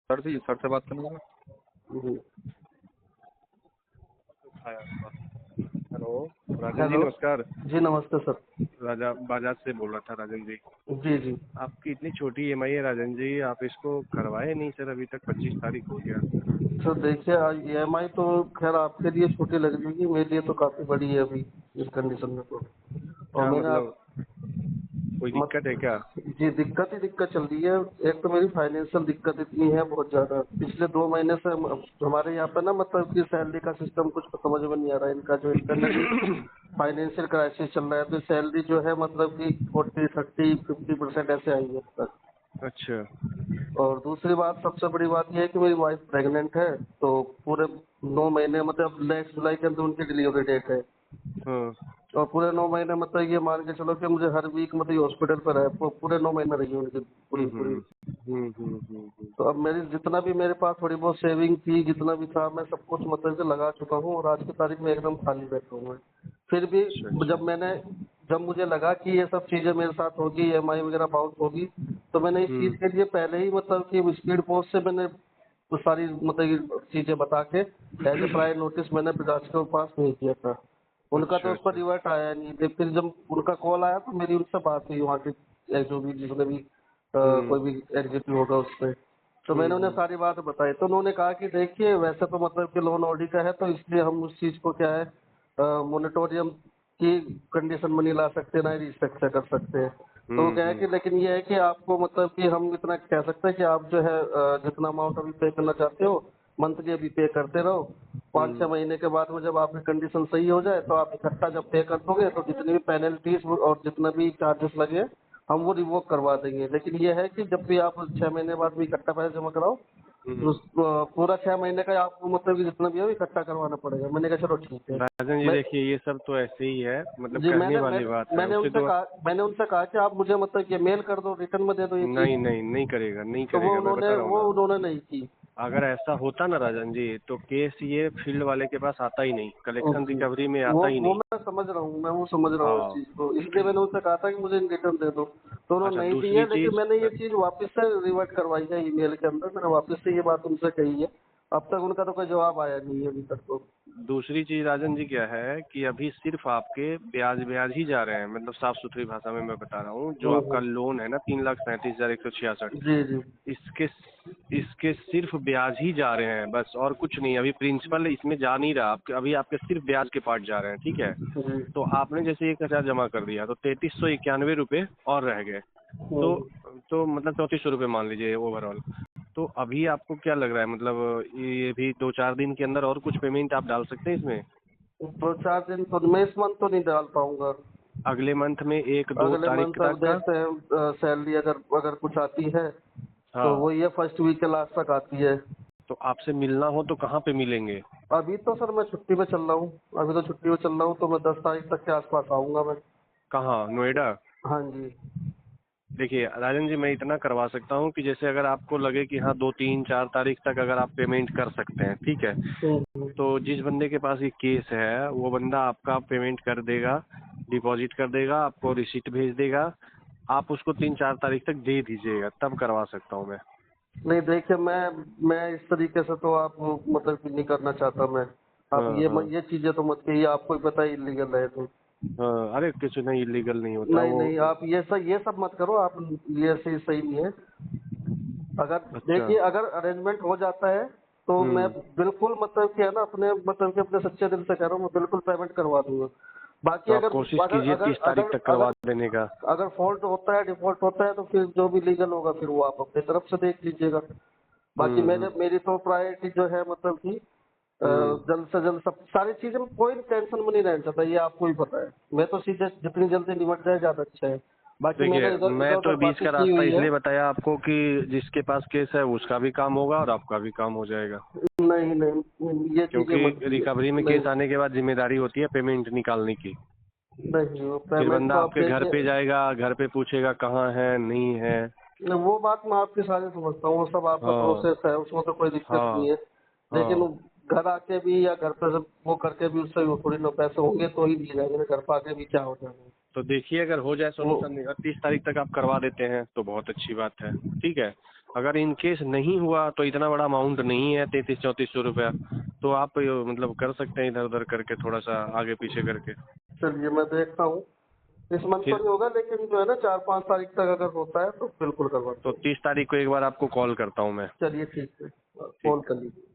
Sir से बात करना है। जी। Hello Rajan ji, hello. नमस्कार। जी नमस्ते सर। राजा बाजाज से बोल रहा था राजन जी। जी जी। आपकी इतनी छोटी ईएमआई है राजन जी, आप इसको करवाए नहीं सर, अभी तक 25 तारीख हो गया। सर देखिए, आज ईएमआई तो खैर आपके लिए छोटी लग जाएगी, मेरे लिए तो काफ़ी बड़ी है अभी इस कंडीशन में तो। और क्या मैंने आप मतलब, कोई मत दिक्कत है क्या? जी, दिक्कत ही दिक्कत चल रही है। एक तो मेरी फाइनेंशियल दिक्कत इतनी है बहुत ज़्यादा, पिछले 2 महीने से हमारे यहाँ पे ना मतलब कि सैलरी का सिस्टम कुछ समझ में नहीं आ रहा है, इनका जो इंटरनली फाइनेंशियल क्राइसिस चल रहा है। तो सैलरी जो है मतलब कि 40, 30, 50% ऐसे आई है अब तक। अच्छा। और दूसरी बात, सबसे बड़ी बात यह है कि मेरी वाइफ प्रेग्नेंट है, तो पूरे 9 महीने मतलब नेक्स्ट जुलाई के अंदर उनकी डिलीवरी डेट है। हाँ। और पूरे 9 महीने मतलब ये मान के चलो कि मुझे हर वीक मतलब हॉस्पिटल पर है, पूरे 9 महीने रही उनकी पूरी पूरी। तो अब मेरी जितना भी मेरे पास थोड़ी बहुत सेविंग थी, जितना भी था, मैं सब कुछ मतलब कि लगा चुका हूँ और आज की तारीख में एकदम खाली बैठा हूँ मैं। फिर भी अच्छा अच्छा। जब मुझे लगा कि ये सब चीज़ें मेरे साथ होगी, ईएमआई वगैरह बाउंस होगी, तो मैंने इस चीज़ के लिए पहले ही मतलब कि स्पीड पोस्ट से मैंने वो सारी मतलब कि चीज़ें बता के एज ए प्रायर नोटिस मैंने बजाज के पास नहीं किया था। उनका तो अच्छा उस पर अच्छा। रिवर्ट आया नहीं। फिर जब उनका कॉल आया तो मेरी उनसे बात हुई, वहाँ की जो भी जिसने भी हम्म कोई भी एग्जीक्यूटिव होगा उससे। तो मैंने उन्हें हम्म सारी बात बताई, तो उन्होंने कहा कि देखिए वैसे तो मतलब कि लोन ऑडी का है, तो इसलिए हम उस चीज़ को क्या है मोनिटोरियम की कंडीशन में नहीं ला सकते, ना ही रिस्ट्रक्चर कर सकते हैं। तो वो क्या है हम्म। कि लेकिन ये है कि आपको मतलब कि हम इतना कह सकते हैं कि आप जो है जितना अमाउंट अभी पे करना चाहते हो मंथली अभी पे करते रहो। 5-6 महीने के बाद में जब आपकी कंडीशन सही हो जाए तो आप इकट्ठा जब पे कर दोगे तो जितनी भी पेनल्टीज और जितना भी चार्जेस लगे हम वो रिवोक करवा देंगे। लेकिन ये है कि जब भी आप 6 महीने बाद भी इकट्ठा पैसे जमा कराओ तो हम्म। पूरा 6 महीने का आपको मतलब कि जितना भी है वो इकट्ठा करवाना पड़ेगा। मैंने कहा चलो ठीक है। राजन जी मैं देखिए, ये सब तो ऐसे ही है, मतलब जी कहने मैंने वाली मैंने बात है, उससे तो मैंने उनसे कहा कि आप मुझे मतलब कि मेल कर दो, रिटर्न में दे दो ये चीज़। नहीं नहीं नहीं करेगा, नहीं तो करेगा, मैं बता रहा हूँ वो ना। उन्होंने नहीं की। अगर ऐसा होता ना राजन जी, तो केस ये फील्ड वाले के पास आता ही नहीं, कलेक्शन जी, रिकवरी में आता ही वो नहीं। मैं समझ रहा हूँ, मैं वो समझ रहा हूँ इस हाँ। चीज़ को, इसलिए मैंने उनसे कहा था कि मुझे रिटर्न दे दो। तो उन्होंने अच्छा, नहीं दी दूसरी है, लेकिन चीज। मैंने ये चीज़ वापस से रिवर्ट करवाई है ईमेल के अंदर। मैंने वापस से ये बात उनसे कही है, अब तक उनका तो कोई जवाब आया नहीं है अभी तक तो। दूसरी चीज राजन जी क्या है कि अभी सिर्फ आपके ब्याज ब्याज ही जा रहे हैं, मतलब साफ सुथरी भाषा में मैं बता रहा हूँ, जो आपका हम्म। लोन है ना 3,37,166, जी जी। इसके इसके सिर्फ ब्याज ही जा रहे हैं बस, और कुछ नहीं। अभी प्रिंसिपल इसमें जा नहीं रहा, आपके अभी आपके सिर्फ ब्याज के पार्ट जा रहे हैं, ठीक है। जी। तो आपने जैसे 1,000 जमा कर दिया तो 3,391 रुपये और रह गए। तो हम्म। मतलब 3,400 रुपये मान लीजिए ओवरऑल। तो अभी आपको क्या लग रहा है, मतलब ये भी 2-4 दिन के अंदर और कुछ पेमेंट आप डाल सकते हैं इसमें? 2-4 दिन तो मैं इस मंथ तो नहीं डाल पाऊंगा। अगले मंथ में 1-2 अगले तारीख मंथ अब तक का। देखते हैं, सैलरी अगर अगर कुछ आती है तो हाँ। वो ये फर्स्ट वीक के लास्ट तक आती है। तो आपसे मिलना हो तो कहाँ पे मिलेंगे? अभी तो सर मैं छुट्टी पे चल रहा हूँ, अभी तो छुट्टी पे चल रहा हूँ, तो मैं 10 तारीख तक के आसपास आऊँगा मैं। कहाँ, नोएडा? हाँ जी। देखिए राजन जी, मैं इतना करवा सकता हूँ कि जैसे अगर आपको लगे कि हाँ 2-3-4 तारीख तक अगर आप पेमेंट कर सकते हैं, ठीक है, हम्म। तो जिस बंदे के पास ये केस है वो बंदा आपका पेमेंट कर देगा, डिपॉजिट कर देगा, आपको रिसीट भेज देगा, आप उसको 3-4 तारीख तक दे दीजिएगा, तब करवा सकता हूँ मैं। नहीं देखिए, मैं इस तरीके से तो आप मतलब कि नहीं करना चाहता मैं। आप हाँ हाँ ये चीज़ें तो मत कहिए, आपको ही पता है इलीगल है तो। हाँ। अरे कुछ नहीं, इलीगल नहीं होता नहीं वो। नहीं, आप ये सब मत करो आप, ये सही नहीं है। अगर अच्छा। देखिए अगर अरेंजमेंट हो जाता है तो मैं हम्म। बिल्कुल मतलब कि है ना अपने मतलब कि अपने सच्चे दिल से कह रहा हूँ, मैं बिल्कुल पेमेंट करवा दूंगा। बाकी तो आप अगर कोशिश अगर कीजिए अगर 30 तारीख अगर तक करवा अगर देने का। अगर फॉल्ट होता है, डिफॉल्ट होता है, तो फिर जो भी लीगल होगा फिर वो आप अपनी तरफ से देख लीजिएगा। बाकी हम्म। मेरी तो प्रायोरिटी जो है मतलब कि हम्म। जल्द से जल्द सब सारी चीजें में कोई टेंशन में नहीं रहना चाहता, ये आपको ही पता है। मैं तो सीधे जितनी जल्दी निपट जाए ज्यादा अच्छा है। बाकी मैंने देखिए, इधर मैं इधर तो उधर बीच बातें का की रास्ता हुई है। इसलिए बताया आपको कि जिसके पास केस है उसका भी काम होगा और आपका भी काम हो जाएगा। नहीं नहीं, ये चीजें क्योंकि मत कीजिए। रिकवरी में नहीं केस आने के बाद जिम्मेदारी होती है पेमेंट निकालने की। नहीं, वो फिर पेमेंट बंदा तो आप आपके घर देखिए। पे जाएगा, घर पे पूछेगा कहाँ है, नहीं है। वो बात मैं आपकी सारी समझता हूँ, वो सब आपका हाँ प्रोसेस है, उसमें तो कोई दिक्कत नहीं हाँ है। लेकिन हाँ। घर आके भी या घर पे जब वो करके भी उससे वो थोड़ी ना पैसे होंगे तो ही दिए जाएंगे ना, घर पे आके भी क्या हो जाएगा तो देखिए, अगर हो जाए वो। सोल्यूशन, अगर 30 तारीख तक आप करवा देते हैं तो बहुत अच्छी बात है, ठीक है। अगर इन केस नहीं हुआ तो इतना बड़ा अमाउंट नहीं है 3300-3400 रुपया, तो आप मतलब कर सकते हैं इधर उधर करके, थोड़ा सा आगे पीछे करके। चलिए मैं देखता हूँ, इस मंथ तो फिर नहीं होगा, लेकिन जो है ना 4-5 तारीख तक अगर होता है तो बिल्कुल करवा तो दो। 30 तारीख को एक बार आपको कॉल करता हूँ मैं। चलिए ठीक है, ठीक फोन कर लीजिए।